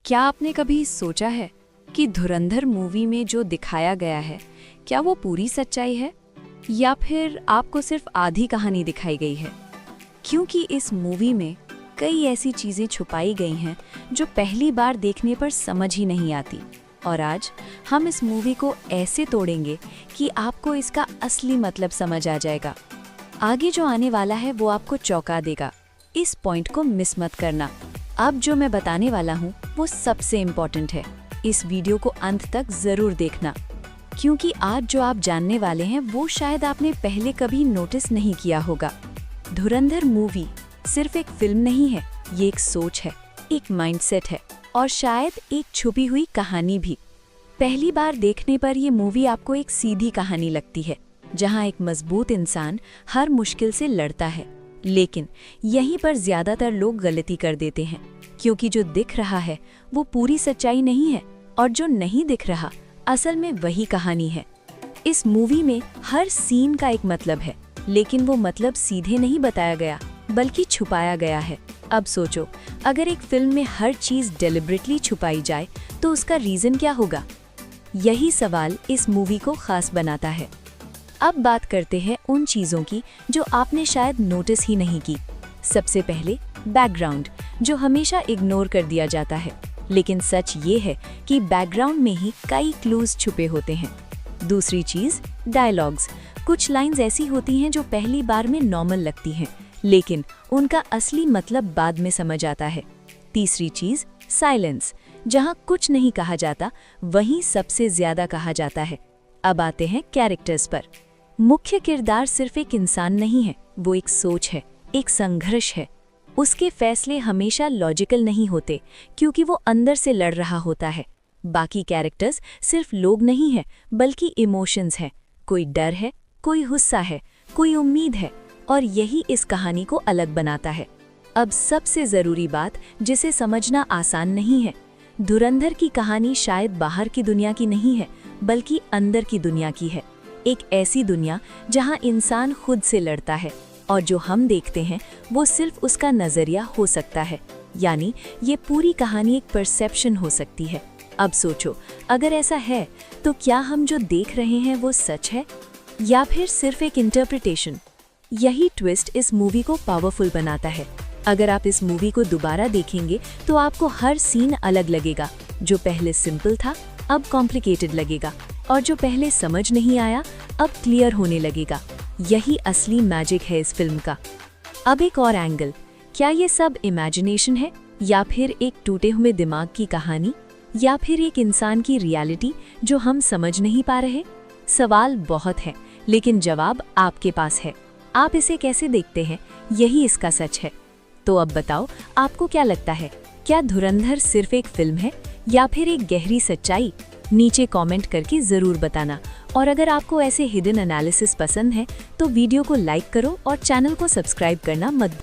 क्या आपने कभी सोचा है कि धुरंधर मूवी में जो दिखाया गया है क्या वो पूरी सच्चाई है या फिर आपको सिर्फ आधी कहानी दिखाई गई है? क्योंकि इस मूवी में कई ऐसी चीज़ें छुपाई गई हैं जो पहली बार देखने पर समझ ही नहीं आती, और आज हम इस मूवी को ऐसे तोड़ेंगे कि आपको इसका असली मतलब समझ आ जाएगा। आगे जो आने वाला है वो आपको चौंका देगा। इस पॉइंट को मिस मत करना। अब जो मैं बताने वाला हूँ वो सबसे इम्पोर्टेंट है। इस वीडियो को अंत तक ज़रूर देखना, क्योंकि आज जो आप जानने वाले हैं वो शायद आपने पहले कभी नोटिस नहीं किया होगा। धुरंधर मूवी सिर्फ एक फिल्म नहीं है, ये एक सोच है, एक माइंडसेट है और शायद एक छुपी हुई कहानी भी। पहली बार देखने पर ये मूवी आपको एक सीधी कहानी लगती है, जहाँ एक मजबूत इंसान हर मुश्किल से लड़ता है। लेकिन यहीं पर ज्यादातर लोग गलती कर देते हैं, क्योंकि जो दिख रहा है वो पूरी सच्चाई नहीं है और जो नहीं दिख रहा असल में वही कहानी है। इस मूवी में हर सीन का एक मतलब है, लेकिन वो मतलब सीधे नहीं बताया गया बल्कि छुपाया गया है। अब सोचो, अगर एक फिल्म में हर चीज डेलिबरेटली छुपाई जाए तो उसका रीजन क्या होगा? यही सवाल इस मूवी को खास बनाता है। अब बात करते हैं उन चीज़ों की जो आपने शायद नोटिस ही नहीं की। सबसे पहले बैकग्राउंड, जो हमेशा इग्नोर कर दिया जाता है, लेकिन सच ये है कि बैकग्राउंड में ही कई क्लूज छुपे होते हैं। दूसरी चीज़ डायलॉग्स। कुछ लाइंस ऐसी होती हैं जो पहली बार में नॉर्मल लगती हैं, लेकिन उनका असली मतलब बाद में समझ आता है। तीसरी चीज़ साइलेंस, जहाँ कुछ नहीं कहा जाता वहीं सबसे ज़्यादा कहा जाता है। अब आते हैं कैरेक्टर्स पर। मुख्य किरदार सिर्फ एक इंसान नहीं है, वो एक सोच है, एक संघर्ष है। उसके फैसले हमेशा लॉजिकल नहीं होते, क्योंकि वो अंदर से लड़ रहा होता है। बाकी कैरेक्टर्स सिर्फ लोग नहीं हैं, बल्कि इमोशंस हैं। कोई डर है, कोई गुस्सा है, कोई उम्मीद है, और यही इस कहानी को अलग बनाता है। अब सबसे ज़रूरी बात, जिसे समझना आसान नहीं है, धुरंधर की कहानी शायद बाहर की दुनिया की नहीं है, बल्कि अंदर की दुनिया की है। एक ऐसी दुनिया जहां इंसान खुद से लड़ता है, और जो हम देखते हैं वो सिर्फ उसका नज़रिया हो सकता है। यानी ये पूरी कहानी एक परसेप्शन हो सकती है। अब सोचो, अगर ऐसा है तो क्या हम जो देख रहे हैं वो सच है या फिर सिर्फ एक इंटरप्रिटेशन? यही ट्विस्ट इस मूवी को पावरफुल बनाता है। अगर आप इस मूवी को दोबारा देखेंगे तो आपको हर सीन अलग लगेगा। जो पहले सिंपल था अब कॉम्प्लिकेटेड लगेगा, और जो पहले समझ नहीं आया अब क्लियर होने लगेगा। यही असली मैजिक है इस फिल्म का। अब एक और एंगल, क्या ये सब इमेजिनेशन है या फिर एक टूटे हुए दिमाग की कहानी, या फिर एक इंसान की रियलिटी जो हम समझ नहीं पा रहे? सवाल बहुत है, लेकिन जवाब आपके पास है। आप इसे कैसे देखते हैं, यही इसका सच है। तो अब बताओ, आपको क्या लगता है, क्या धुरंधर सिर्फ एक फिल्म है या फिर एक गहरी सच्चाई? नीचे कमेंट करके ज़रूर बताना। और अगर आपको ऐसे हिडन एनालिसिस पसंद है तो वीडियो को लाइक करो और चैनल को सब्सक्राइब करना मत